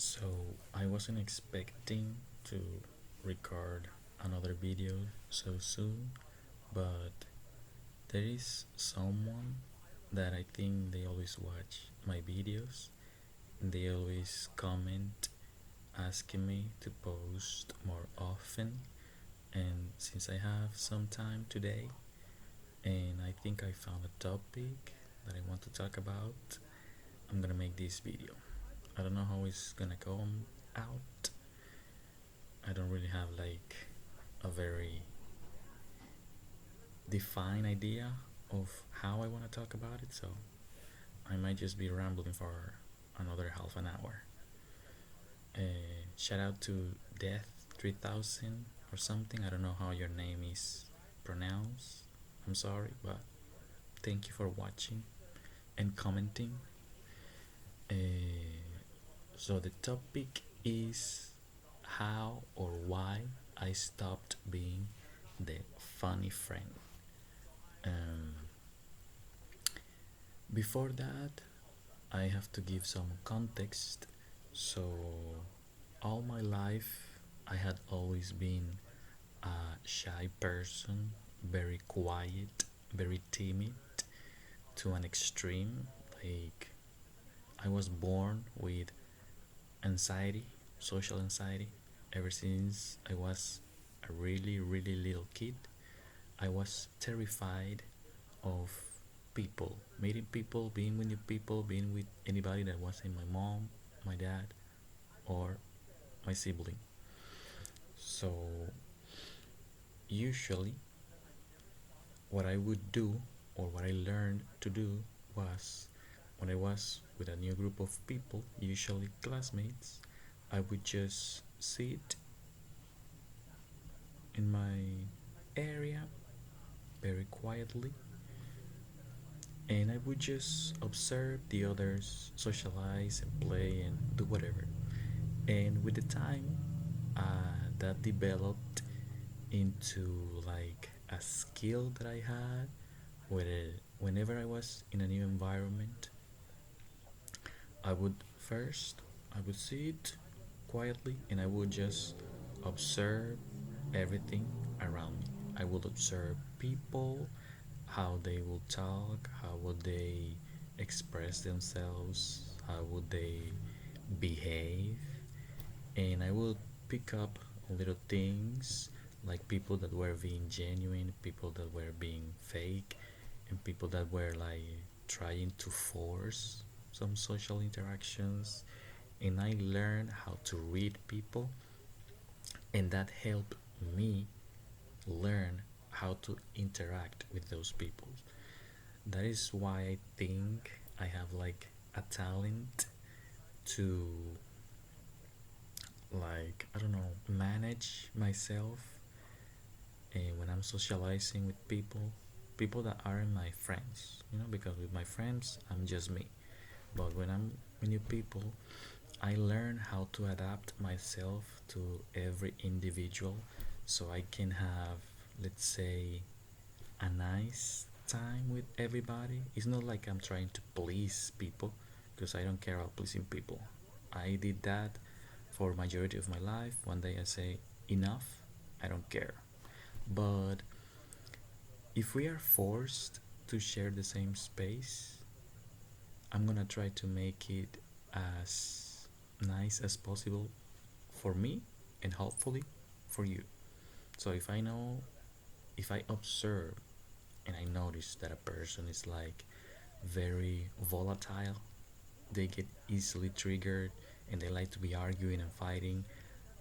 So I wasn't expecting to record another video so soon, but there is someone that I think they always watch my videos and they always comment asking me to post more often. And since I have some time today and I think I found a topic that I want to talk about, I'm gonna make this video. I don't know how it's gonna come out. I don't really have like a very defined idea of how I want to talk about it, so I might just be rambling for another half an hour. Shout out to Death 3000 or something. I don't know how your name is pronounced. I'm sorry, but thank you for watching and commenting. So the topic is how or why I stopped being the funny friend. Um, Before that, I have to give some context. So, all my life, I had always been a shy person, very quiet, very timid to an extreme. Like, I was born with anxiety, social anxiety, ever since I was a really, really little kid. I was terrified of people, meeting people, being with new people, being with anybody that wasn't my mom, my dad, or my sibling. So, usually, what I would do or what I learned to do was when I was with a new group of people, usually classmates, I would just sit in my area very quietly and I would just observe the others socialize and play and do whatever. And with the time, that developed into like a skill that I had, where whenever I was in a new environment, I would first I would sit quietly and I would just observe everything around me. I would observe people, how they will talk, how would they express themselves, how would they behave, and I would pick up little things like people that were being genuine, people that were being fake, and people that were like trying to force some social interactions. And I learned how to read people, and that helped me learn how to interact with those people. That is why I think I have like a talent to, like, I don't know, manage myself and when I'm socializing with people that aren't my friends, because with my friends I'm just me. But when I'm with new people, I learn how to adapt myself to every individual so I can have, let's say, a nice time with everybody. It's not like I'm trying to please people because I don't care about pleasing people. I did that for majority of my life. One day I say enough, I don't care. But if we are forced to share the same space, I'm gonna try to make it as nice as possible for me and hopefully for you. So if I observe and I notice that a person is like very volatile, they get easily triggered and they like to be arguing and fighting,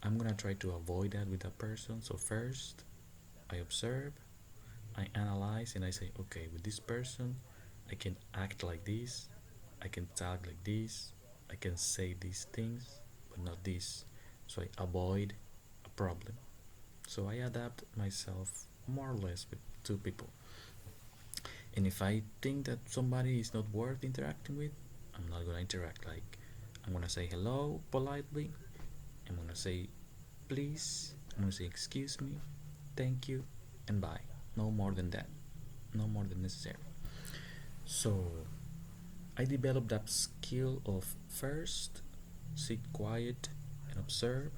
I'm gonna try to avoid that with that person. So first I observe, I analyze, and I say, okay, with this person I can act like this, I can talk like this, I can say these things, but not this. So I avoid a problem. So I adapt myself more or less with two people. And if I think that somebody is not worth interacting with, I'm not gonna interact. Like, I'm gonna say hello politely, I'm gonna say please, I'm gonna say excuse me, thank you, and bye. No more than that. No more than necessary. So I developed that skill of first sit quiet and observe,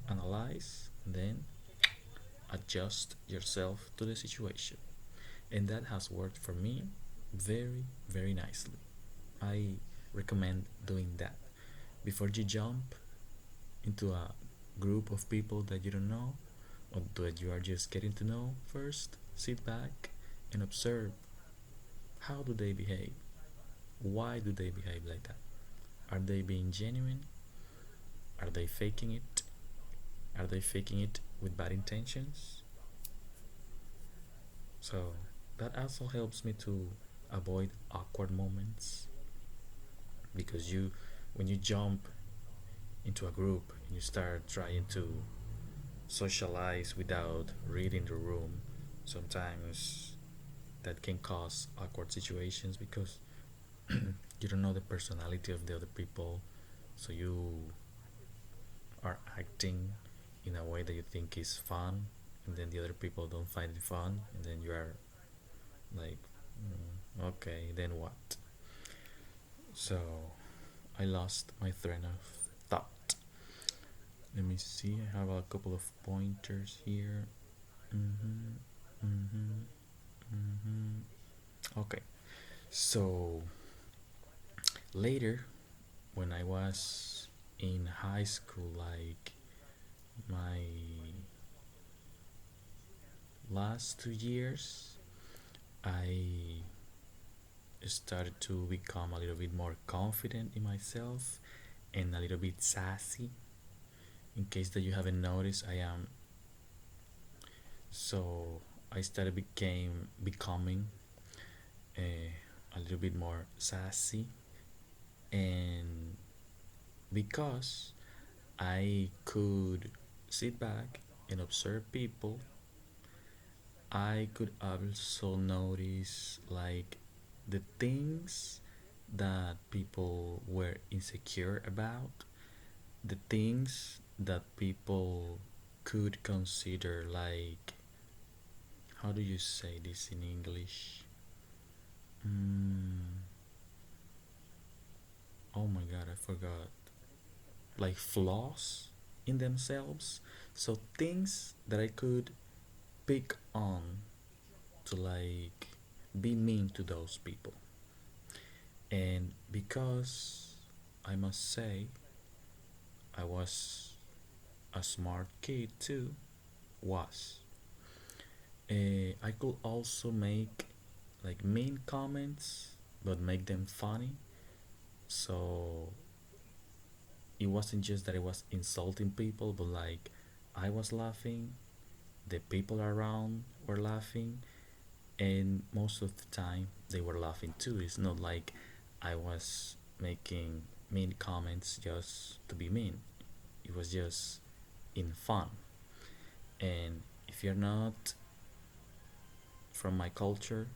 analyze, and then adjust yourself to the situation. And that has worked for me very, very nicely. I recommend doing that. Before you jump into a group of people that you don't know or that you are just getting to know, first sit back and observe, how do they behave? Why do they behave like that? Are they being genuine? Are they faking it? Are they faking it with bad intentions? So that also helps me to avoid awkward moments, because when you jump into a group and you start trying to socialize without reading the room, sometimes that can cause awkward situations because you don't know the personality of the other people, so you are acting in a way that you think is fun, and then the other people don't find it fun, and then you are like, okay, then what? So I lost my train of thought. Let me see, I have a couple of pointers here. Mm-hmm, mm-hmm, mm-hmm. Okay, so later, when I was in high school, like my last 2 years, I started to become a little bit more confident in myself and a little bit sassy. In case that you haven't noticed, I am. So I started becoming a little bit more sassy, and because I could sit back and observe people, I could also notice like the things that people were insecure about, the things that people could consider like, how do you say this in English? Mm, oh my god, I forgot. Like flaws in themselves. So things that I could pick on to like be mean to those people. And because I must say I was a smart kid too, was I could also make like mean comments but make them funny. So it wasn't just that I was insulting people, but like I was laughing, the people around were laughing, and most of the time they were laughing too. It's not like I was making mean comments just to be mean. It was just in fun. And if you're not from my culture,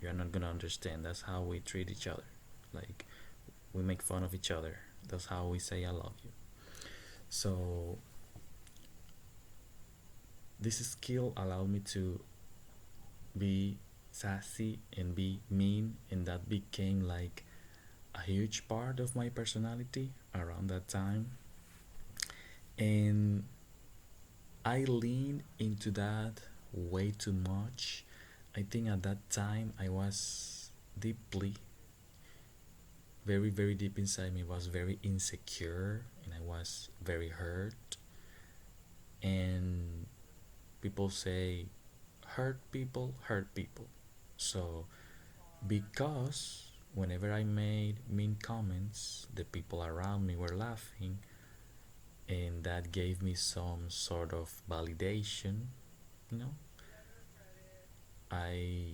you're not gonna understand. That's how we treat each other. Like we make fun of each other. That's how we say I love you. So this skill allowed me to be sassy and be mean, and that became like a huge part of my personality around that time. And I leaned into that way too much. I think at that time I was deeply, very, very deep inside me, was very insecure, and I was very hurt. And people say, hurt people. So, because whenever I made mean comments, the people around me were laughing, and that gave me some sort of validation, you know, I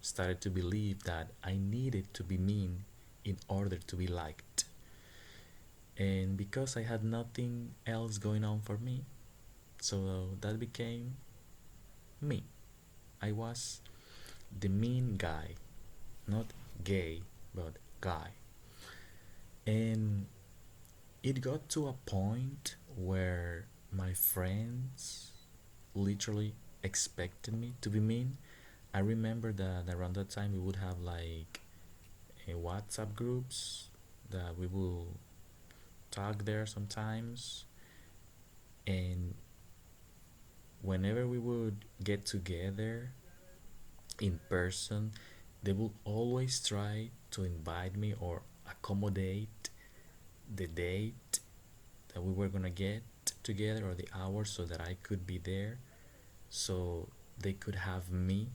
started to believe that I needed to be mean in order to be liked. And because I had nothing else going on for me, so that became me. I was the mean guy, not gay, but guy. And it got to a point where my friends literally expected me to be mean. I remember that around that time we would have like a WhatsApp groups that we will talk there sometimes, and whenever we would get together in person, they would always try to invite me or accommodate the date that we were gonna get together or the hour so that I could be there, so they could have me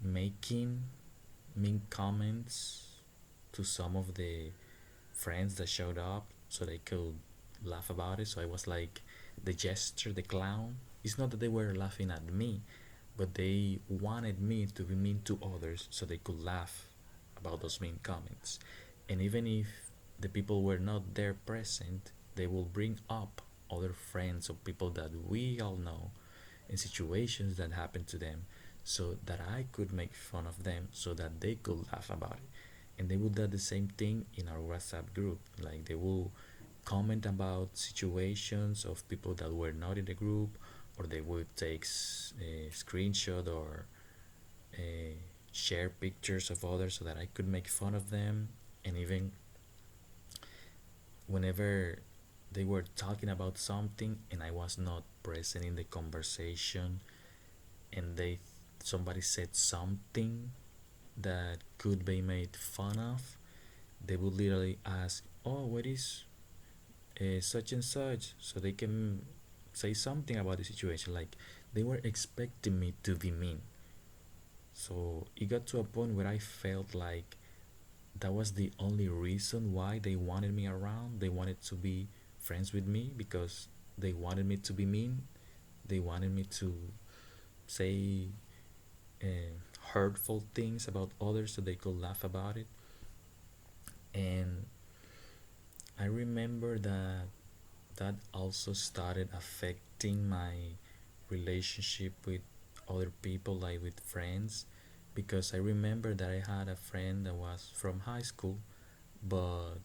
making mean comments to some of the friends that showed up so they could laugh about it. So I was like the jester, the clown. It's not that they were laughing at me, but they wanted me to be mean to others so they could laugh about those mean comments. And even if the people were not there present, they will bring up other friends or people that we all know in situations that happened to them so that I could make fun of them so that they could laugh about it. And they would do the same thing in our WhatsApp group. Like they will comment about situations of people that were not in the group, or they would take a screenshot or share pictures of others so that I could make fun of them. And even whenever they were talking about something and I was not present in the conversation, and they somebody said something that could be made fun of, they would literally ask, "Oh, what is such and such?" So they can say something about the situation. Like they were expecting me to be mean. So it got to a point where I felt like that was the only reason why they wanted me around. They wanted to be friends with me because they wanted me to be mean. They wanted me to say uh, hurtful things about others so they could laugh about it. And I remember that that also started affecting my relationship with other people, like with friends, because I remember that I had a friend that was from high school, but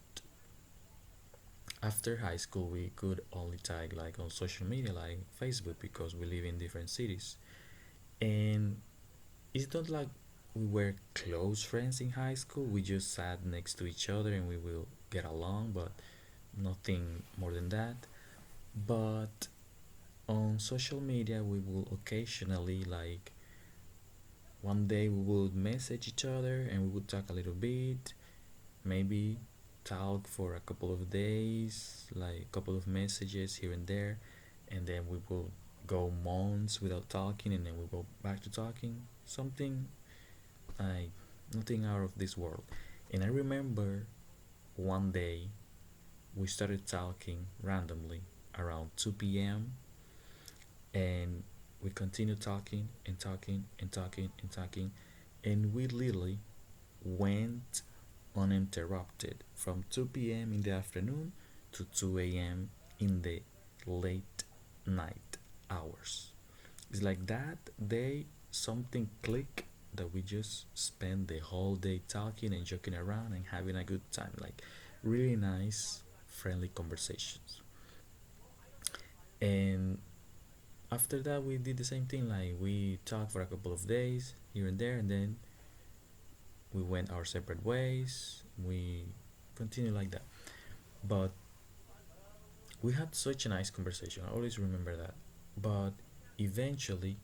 after high school we could only tag like on social media like Facebook because we live in different cities. And it's not like we were close friends in high school. We just sat next to each other and we will get along, but nothing more than that. But on social media we will occasionally, like one day we would message each other and we would talk a little bit, maybe talk for a couple of days, like a couple of messages here and there, and then we will go months without talking, and then we go back to talking. Something like nothing out of this world. And I remember one day we started talking randomly around 2 p.m. and we continued talking and talking and talking and talking, and we literally went uninterrupted from 2 p.m. in the afternoon to 2 a.m. in the late night hours. It's like that day something clicked that we just spent the whole day talking and joking around and having a good time. Like really nice, friendly conversations. And after that we did the same thing, like we talked for a couple of days here and there, and then we went our separate ways. We continued like that. But we had such a nice conversation. I always remember that. But eventually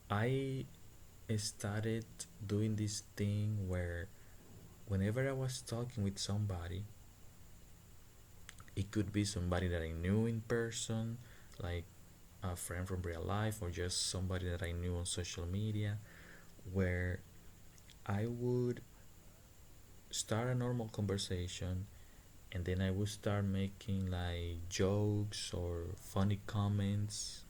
I started doing this thing where whenever I was talking with somebody, it could be somebody that I knew in person, like a friend from real life, or just somebody that I knew on social media, where I would start a normal conversation and then I would start making like jokes or funny comments,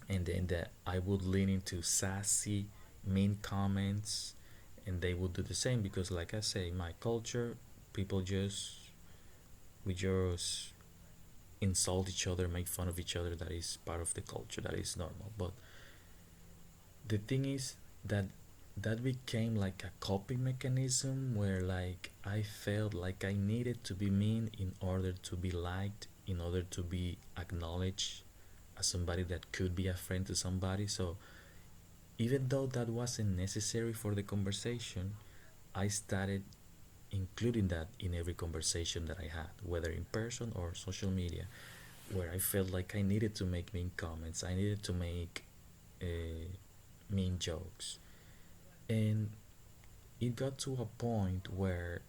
and then that I would lean into sassy, mean comments, and they would do the same because, like I say, my culture, people just we just insult each other, make fun of each other. That is part of the culture. That is normal. But the thing is that that became like a coping mechanism where like I felt like I needed to be mean in order to be liked, in order to be acknowledged as somebody that could be a friend to somebody. So even though that wasn't necessary for the conversation, I started including that in every conversation that I had, whether in person or social media, where I felt like I needed to make mean comments, I needed to make mean jokes. And it got to a point where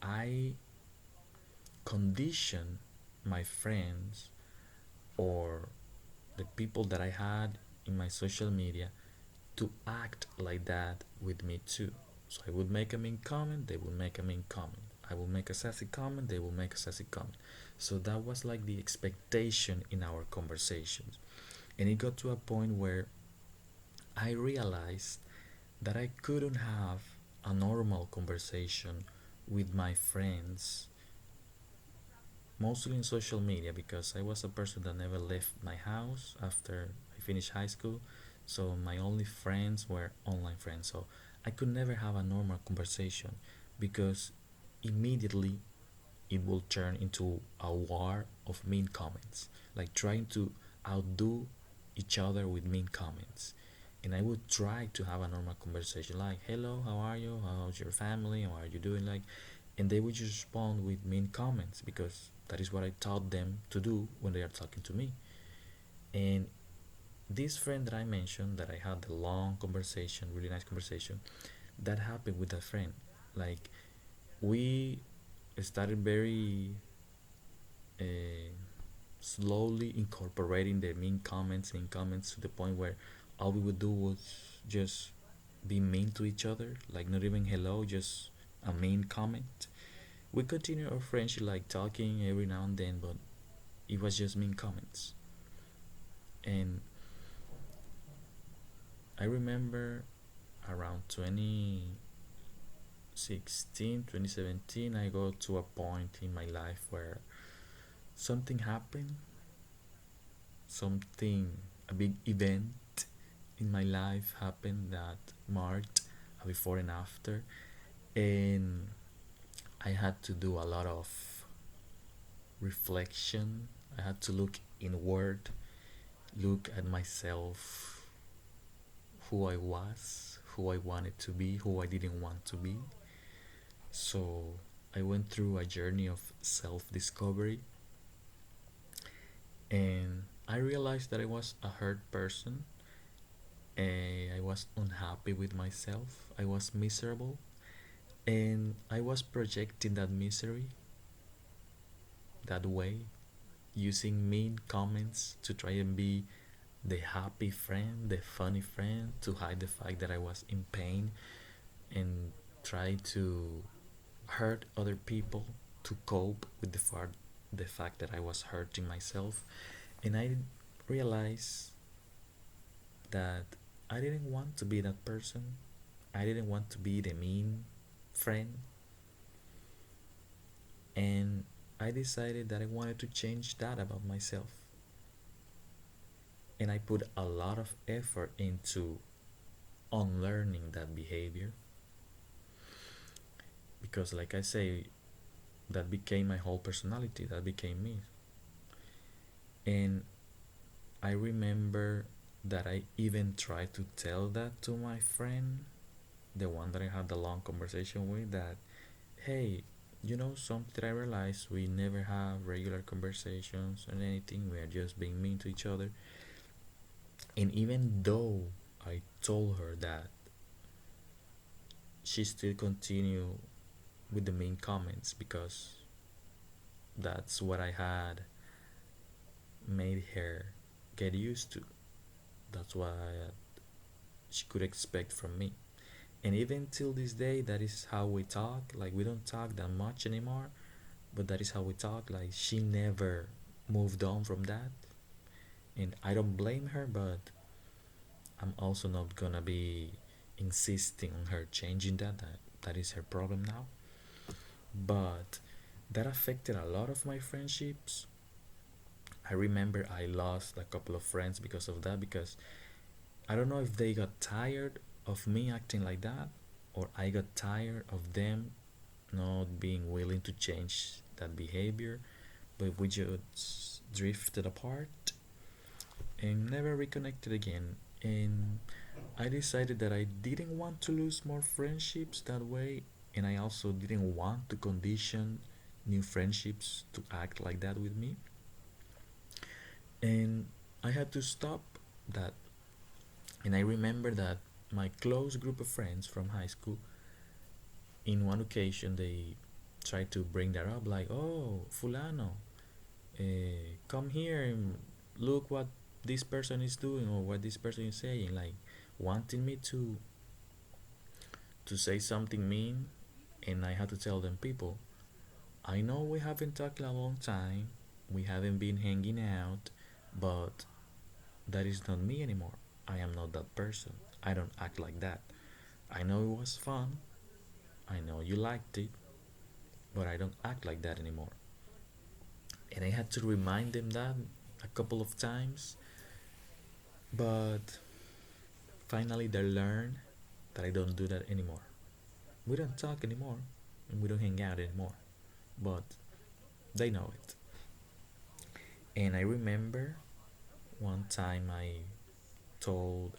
I conditioned my friends or the people that I had in my social media to act like that with me too. So I would make a mean comment, they would make a mean comment. I will make a sassy comment, they will make a sassy comment. So that was like the expectation in our conversations. And it got to a point where I realized that I couldn't have a normal conversation with my friends, mostly in social media, because I was a person that never left my house after I finished high school. So my only friends were online friends. So I could never have a normal conversation because immediately it will turn into a war of mean comments, like trying to outdo each other with mean comments. And I would try to have a normal conversation like, hello, how are you? How's your family? How are you doing? Like, and they would just respond with mean comments because that is what I taught them to do when they are talking to me. And this friend that I mentioned, that I had the long conversation, really nice conversation, that happened with that friend. Like, we started very uh, slowly incorporating the mean comments to the point where all we would do was just be mean to each other, like not even hello, just a mean comment. We continued our friendship, like talking every now and then, but it was just mean comments. And I remember around 2016, 2017, I got to a point in my life where something happened, something, a big event in my life happened that marked a before and after. And I had to do a lot of reflection. I had to look inward, look at myself, who I was, who I wanted to be, who I didn't want to be. So I went through a journey of self discovery, and I realized that I was a hurt person. I was unhappy with myself. I was miserable, and I was projecting that misery that way, using mean comments to try and be the happy friend, the funny friend, to hide the fact that I was in pain, and try to hurt other people to cope with the fact that I was hurting myself. And I realized that I didn't want to be that person. I didn't want to be the mean friend. And I decided that I wanted to change that about myself. And I put a lot of effort into unlearning that behavior because, like I say, that became my whole personality, that became me. And I remember that I even tried to tell that to my friend, the one that I had the long conversation with, that, hey, something I realized, we never have regular conversations or anything, we are just being mean to each other. And even though I told her that, she still continued with the mean comments because that's what I had made her get used to. That's what she could expect from me. And even till this day, that is how we talk. Like, we don't talk that much anymore, but that is how we talk. Like, she never moved on from that. And I don't blame her, but I'm also not gonna be insisting on her changing that. That is her problem now. But that affected a lot of my friendships. I remember I lost a couple of friends because of that, because I don't know if they got tired of me acting like that, or I got tired of them not being willing to change that behavior, but we just drifted apart and never reconnected again. And I decided that I didn't want to lose more friendships that way, And I also didn't want to condition new friendships to act like that with me. And I had to stop that. And I remember that my close group of friends from high school, in one occasion, they tried to bring that up, like, oh, Fulano, come here and look what this person is doing or what this person is saying, like wanting me to say something mean. And I had to tell them, people, I know we haven't talked in a long time, we haven't been hanging out, but that is not me anymore. I am not that person. I don't act like that. I know it was fun, I know you liked it, but I don't act like that anymore. And I had to remind them that a couple of times, but finally they learned that I don't do that anymore. We don't talk anymore and we don't hang out anymore, but they know it. And I remember one time I told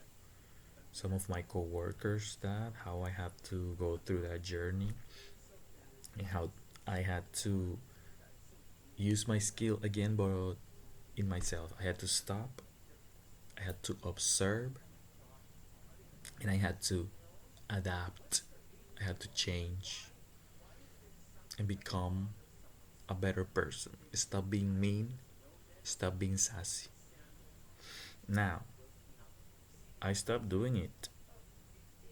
some of my coworkers that how I had to go through that journey and how I had to use my skill again, but in myself. I had to stop, I had to observe, and I had to adapt. I had to change and become a better person. Stop being mean, stop being sassy. Now, I stopped doing it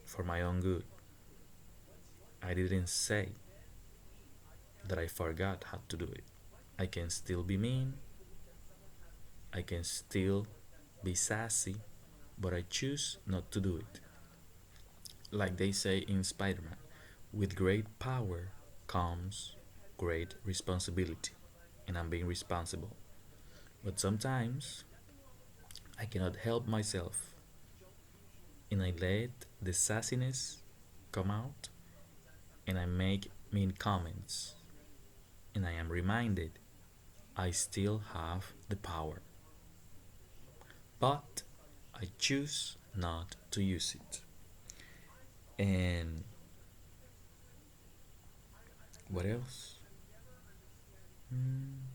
for my own good. I didn't say that I forgot how to do it. I can still be mean, I can still be sassy, but I choose not to do it. Like they say in Spider Man, with great power comes great responsibility, and I'm being responsible. But sometimes I cannot help myself, and I let the sassiness come out, and I make mean comments, and I am reminded I still have the power, but I choose not to use it. And what else? Hmm,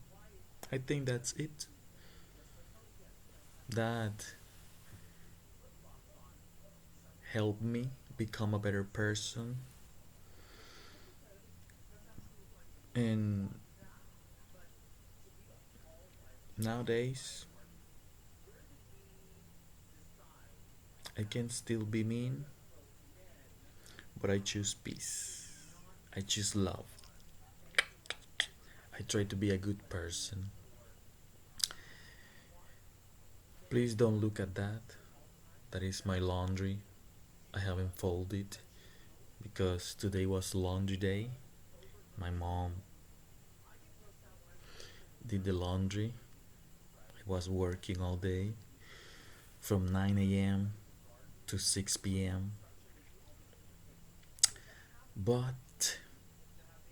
I think that's it. That helped me become a better person. And nowadays, I can still be mean, but I choose peace. I choose love. I try to be a good person. Please don't look at that. That is my laundry. I haven't folded because today was laundry day. My mom did the laundry. I was working all day from 9 a.m. to 6 p.m. But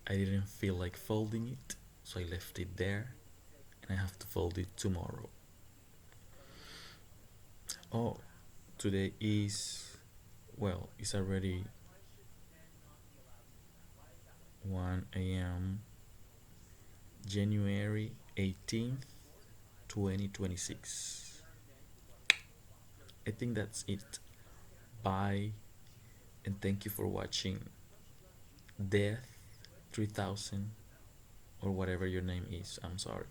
I didn't feel like folding it, so I left it there and I have to fold it tomorrow. Oh, today is, well, it's already 1 a.m. January 18th, 2026. I think that's it. Bye, and thank you for watching Death 3000 or whatever your name is. I'm sorry.